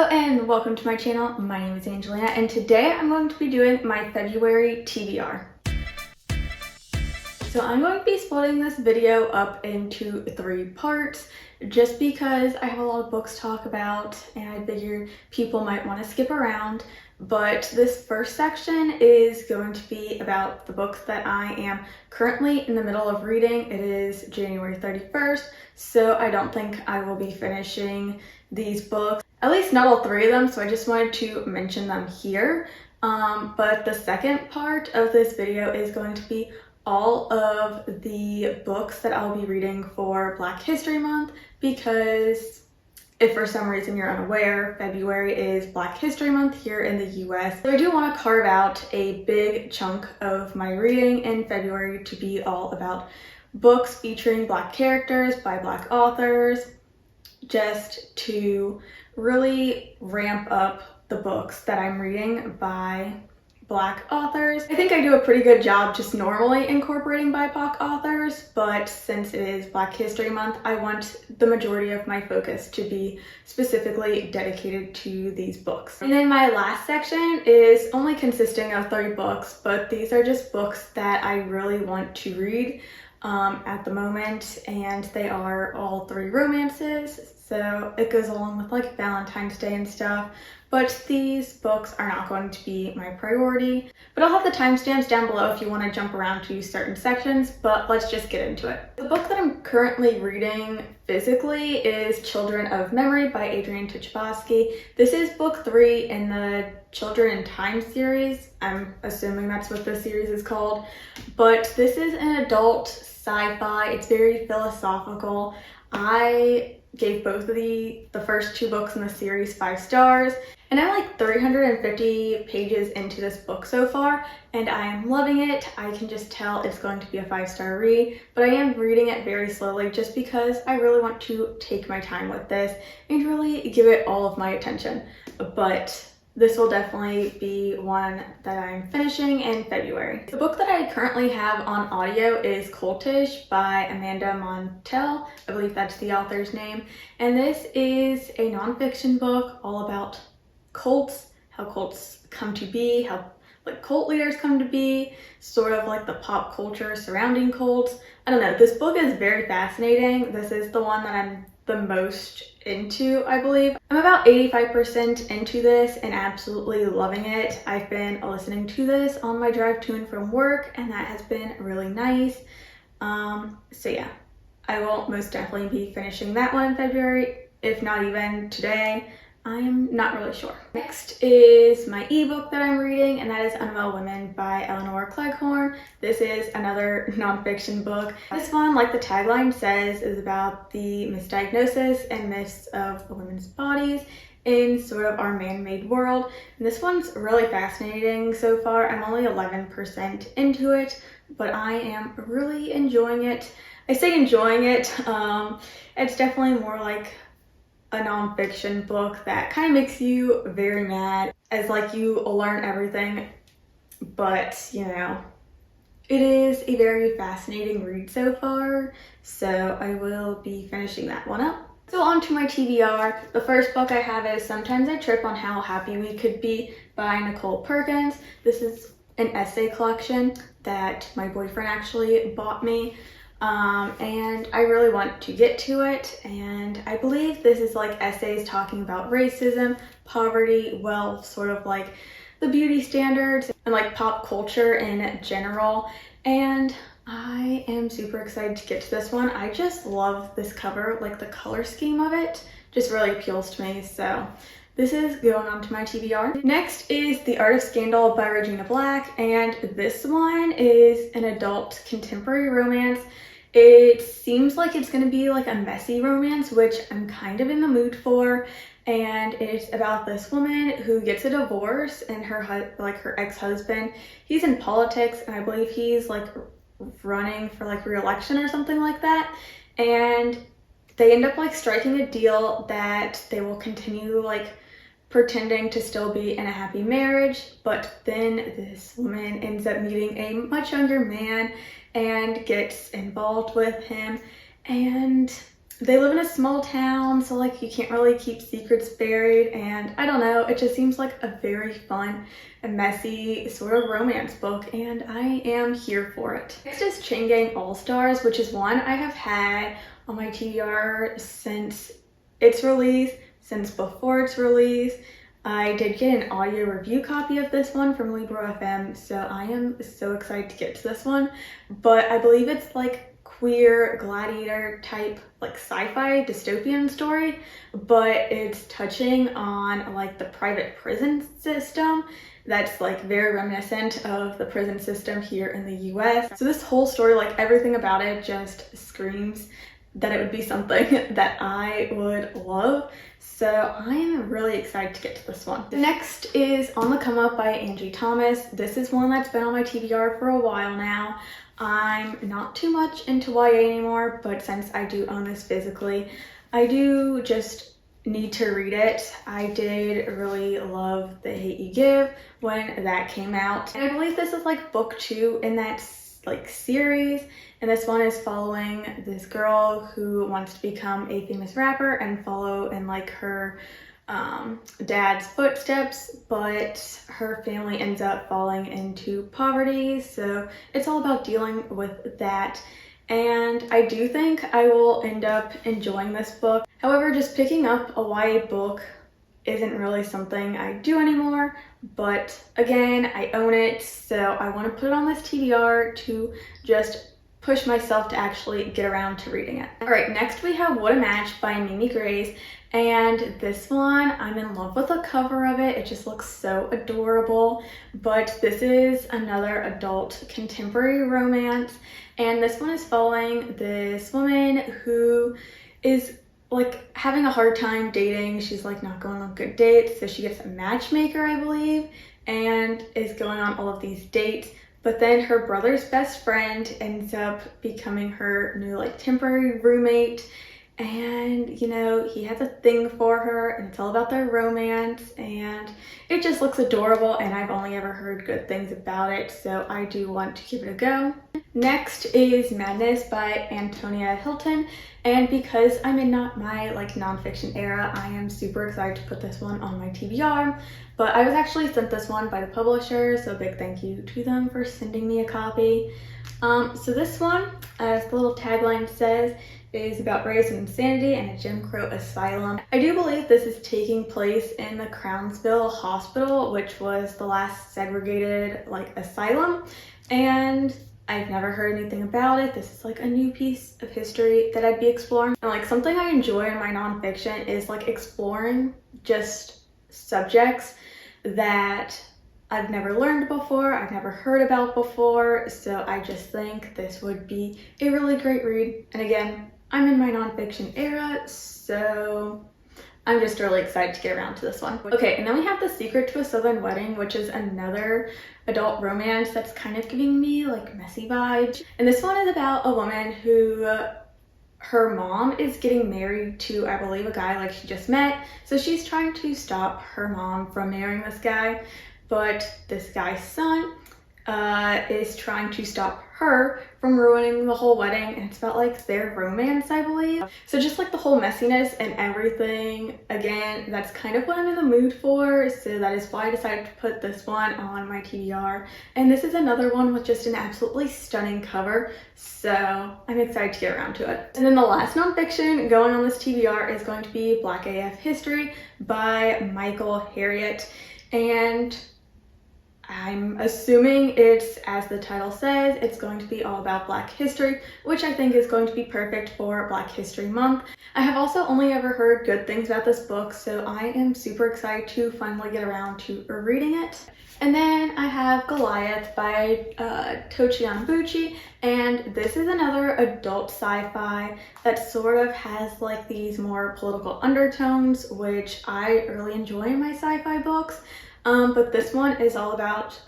and welcome to my channel. My name is Angelina and today I'm going to be doing my February TBR. So I'm going to be splitting this video up into 3 parts just because I have a lot of books to talk about and I figure people might want to skip around. But this first section is going to be about the books that I am currently in the middle of reading. It is January 31st, so I don't think I will be finishing these books. At least not all 3 of them, so I just wanted to mention them here. But the second part of this video is going to be all of the books that I'll be reading for Black History Month, because if for some reason you're unaware, February is Black History Month here in the US. So I do want to carve out a big chunk of my reading in February to be all about books featuring Black characters by Black authors, just to really ramp up the books that I'm reading by Black authors. I think I do a pretty good job just normally incorporating BIPOC authors, but since it is Black History Month, I want the majority of my focus to be specifically dedicated to these books. And then my last section is only consisting of 3 books, but these are just books that I really want to read at the moment, and they are all 3 romances, so it goes along with like Valentine's Day and stuff. But these books are not going to be my priority. But I'll have the timestamps down below if you want to jump around to certain sections, but let's just get into it. The book that I'm currently reading physically is Children of Memory by Adrian Tchaikovsky. This is book 3 in the Children in Time series. I'm assuming that's what this series is called. But this is an adult sci-fi. It's very philosophical. I gave both of the first 2 books in the series 5 stars, and I'm like 350 pages into this book so far, and I am loving it. I can just tell it's going to be a 5-star read, but I am reading it very slowly just because I really want to take my time with this and really give it all of my attention. But this will definitely be one that I'm finishing in February. The book that I currently have on audio is Cultish by Amanda Montell. I believe that's the author's name. And this is a nonfiction book all about cults, how cults come to be, how like cult leaders come to be, sort of like the pop culture surrounding cults. I don't know, this book is very fascinating. This is the one that I'm the most into, I believe. I'm about 85% into this and absolutely loving it. I've been listening to this on my drive to and from work, and that has been really nice. So yeah, I will most definitely be finishing that one in February, if not even today. I'm not really sure. Next is my ebook that I'm reading, and that is Unwell Women by Eleanor Cleghorn. This is another nonfiction book. This one, like the tagline says, is about the misdiagnosis and myths of women's bodies in sort of our man-made world. And this one's really fascinating so far. I'm only 11% into it, but I am really enjoying it. I say enjoying it. It's definitely more like a nonfiction book that kind of makes you very mad, as like you learn everything, but you know, it is a very fascinating read so far, so I will be finishing that one up. So on to my TBR. The first book I have is Sometimes I Trip on How Happy We Could Be by Nicole Perkins. This is an essay collection that my boyfriend actually bought me. And I really want to get to it, and I believe this is like essays talking about racism, poverty, wealth, sort of like the beauty standards and like pop culture in general, and I am super excited to get to this one. I just love this cover, like the color scheme of it just really appeals to me, so this is going on to my TBR. Next is The Art of Scandal by Regina Black, and this one is an adult contemporary romance. It seems like it's going to be like a messy romance, which I'm kind of in the mood for, and it's about this woman who gets a divorce, and her ex-husband, he's in politics, and I believe he's like running for like re-election or something like that, and they end up like striking a deal that they will continue like pretending to still be in a happy marriage, but then this woman ends up meeting a much younger man and gets involved with him, and they live in a small town, so like you can't really keep secrets buried, and I don't know, it just seems like a very fun and messy sort of romance book, and I am here for it. Next is Chain Gang All Stars, which is one I have had on my TBR since its release, since before its release. I did get an audio review copy of this one from Libro FM, so I am so excited to get to this one. But I believe it's like queer gladiator type like sci-fi dystopian story, but it's touching on like the private prison system that's like very reminiscent of the prison system here in the US. So this whole story, like everything about it just screams that it would be something that I would love. So I am really excited to get to this one. Next is On the Come Up by Angie Thomas. This is one that's been on my TBR for a while now. I'm not too much into YA anymore, but since I do own this physically, I do just need to read it. I did really love The Hate You Give when that came out. And I believe this is like book 2 in that like series, and this one is following this girl who wants to become a famous rapper and follow in like her dad's footsteps, but her family ends up falling into poverty, so it's all about dealing with that. And I do think I will end up enjoying this book. However, just picking up a YA book isn't really something I do anymore, but again, I own it, so I want to put it on this TBR to just push myself to actually get around to reading it. All right, next we have What a Match by Mimi Grace, and this one, I'm in love with the cover of it. It just looks so adorable, but this is another adult contemporary romance, and this one is following this woman who is like having a hard time dating. She's like not going on good dates, so she gets a matchmaker, I believe, and is going on all of these dates. But then her brother's best friend ends up becoming her new like temporary roommate, and you know, he has a thing for her, and it's all about their romance, and it just looks adorable, and I've only ever heard good things about it, so I do want to give it a go. Next is Madness by Antonia Hilton, and because I'm in not my like nonfiction era, I am super excited to put this one on my TBR. But I was actually sent this one by the publisher, so a big thank you to them for sending me a copy. So this one, as the little tagline says, is about race and insanity and a Jim Crow asylum. I do believe this is taking place in the Crownsville Hospital, which was the last segregated like asylum, and I've never heard anything about it. This is like a new piece of history that I'd be exploring. And like something I enjoy in my nonfiction is like exploring just subjects that I've never learned before, I've never heard about before, so I just think this would be a really great read. And again, I'm in my nonfiction era, so I'm just really excited to get around to this one. Okay, and then we have The Secret to a Southern Wedding, which is another adult romance that's kind of giving me like messy vibes. And this one is about a woman who her mom is getting married to, I believe, a guy like she just met. So she's trying to stop her mom from marrying this guy, but this guy's son is trying to stop her from ruining the whole wedding, and it's about like their romance, I believe. So just like the whole messiness and everything, again, that's kind of what I'm in the mood for, so that is why I decided to put this one on my TBR. And this is another one with just an absolutely stunning cover, so I'm excited to get around to it. And then the last nonfiction going on this TBR is going to be Black AF History by Michael Harriot, and I'm assuming it's, as the title says, it's going to be all about Black history, which I think is going to be perfect for Black History Month. I have also only ever heard good things about this book, so I am super excited to finally get around to reading it. And then I have Goliath by Tochi Onyebuchi, and this is another adult sci-fi that sort of has like these more political undertones, which I really enjoy in my sci-fi books. But this one is all about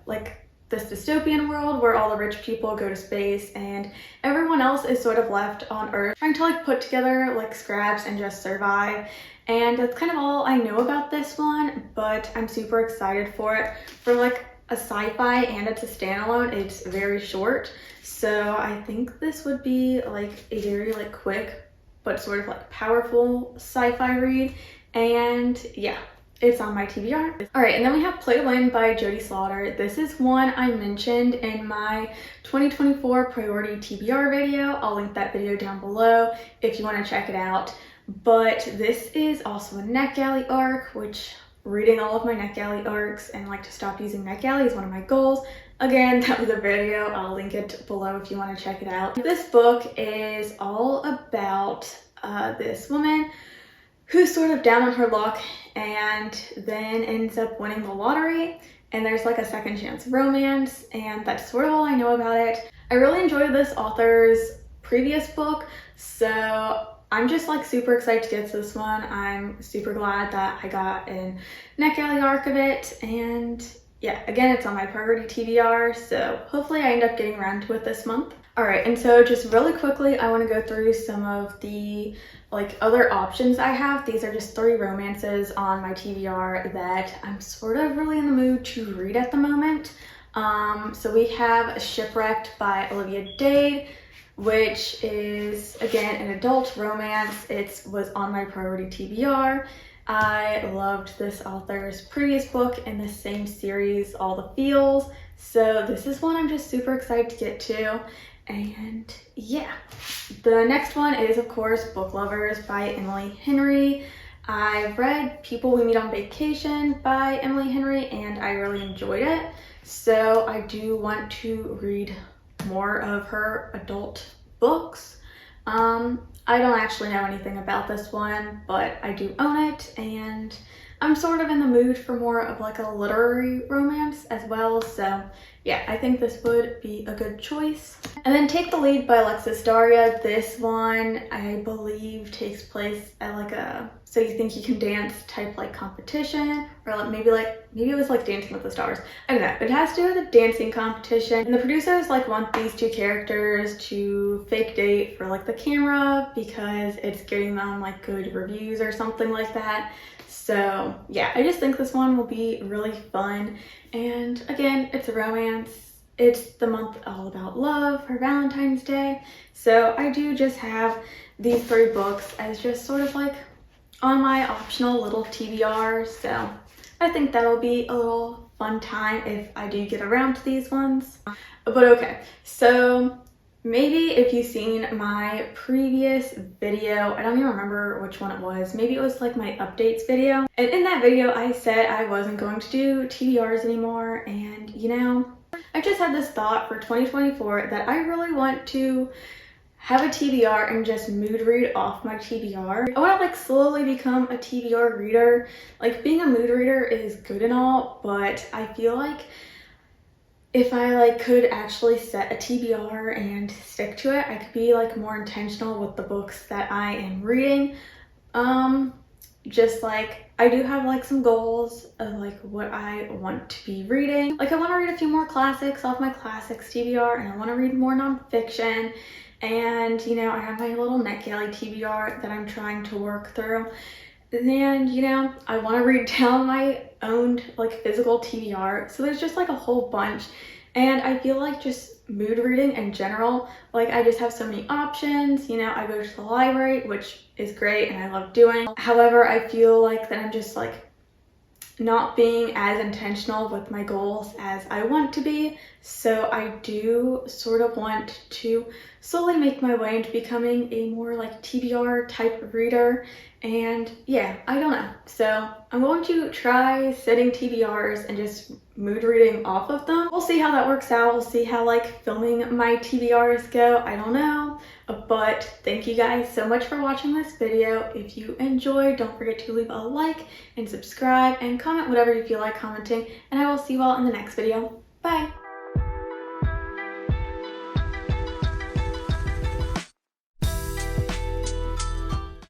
like this dystopian world where all the rich people go to space and everyone else is sort of left on Earth trying to like put together like scraps and just survive. And that's kind of all I know about this one, but I'm super excited for it. For like a sci-fi and it's a standalone, it's very short, so I think this would be like a very like quick but sort of like powerful sci-fi read. And yeah, it's on my TBR. All right, and then we have Play to Win by Jodie Slaughter. This is one I mentioned in my 2024 priority TBR video. I'll link that video down below if you want to check it out. But this is also a NetGalley arc, which reading all of my NetGalley arcs and like to stop using NetGalley is one of my goals. Again, that was a video. I'll link it below if you want to check it out. This book is all about this woman who's sort of down on her luck and then ends up winning the lottery, and there's like a second chance romance, and that's sort of all I know about it. I really enjoyed this author's previous book, so I'm just like super excited to get to this one. I'm super glad that I got an NetGalley arc of it, and yeah, again, it's on my priority TBR, so hopefully I end up getting around to it this month. All right, and so just really quickly, I want to go through some of the like other options I have. These are just 3 romances on my TBR that I'm sort of really in the mood to read at the moment. So we have Shipwrecked by Olivia Dade, which is again an adult romance. It was on my priority TBR. I loved this author's previous book in the same series, All the Feels. So this is one I'm just super excited to get to. And yeah, the next one is of course Book Lovers by Emily Henry. I've read People We Meet on Vacation by Emily Henry and I really enjoyed it. So I do want to read more of her adult books. I don't actually know anything about this one, but I do own it, and I'm sort of in the mood for more of like a literary romance as well, so yeah, I think this would be a good choice. And then Take the Lead by Alexis Daria. This one, I believe, takes place at like a So You Think You Can Dance type like competition, or like maybe it was like Dancing with the Stars. I don't know, it has to do with a dancing competition. And the producers like want these 2 characters to fake date for like the camera because it's getting them like good reviews or something like that. So yeah, I just think this one will be really fun. And again, it's a romance. It's the month all about love for Valentine's Day. So I do just have these 3 books as just sort of like on my optional little TBR. So I think that'll be a little fun time if I do get around to these ones. But okay, so maybe if you've seen my previous video, I don't even remember which one it was. Maybe it was like my updates video. And in that video, I said I wasn't going to do TBRs anymore. And you know, I just had this thought for 2024 that I really want to have a TBR and just mood read off my TBR. I want to like slowly become a TBR reader. Like being a mood reader is good and all, but I feel like if I like could actually set a TBR and stick to it, I could be like more intentional with the books that I am reading. Just like I do have like some goals of like what I want to be reading. Like I want to read a few more classics off my classics TBR, and I want to read more nonfiction. And you know, I have my little NetGalley TBR that I'm trying to work through. And you know, I want to read down my own like physical TBR. So there's just like a whole bunch. And I feel like just mood reading in general, like I just have so many options. You know, I go to the library, which is great and I love doing. However, I feel like that I'm just like not being as intentional with my goals as I want to be. So I do sort of want to slowly make my way into becoming a more like TBR type of reader. And yeah, I don't know. So I'm going to try setting TBRs and just mood reading off of them. We'll see how that works out. We'll see how like filming my TBRs go. I don't know. But thank you guys so much for watching this video. If you enjoyed, don't forget to leave a like and subscribe and comment whatever you feel like commenting. And I will see you all in the next video. Bye!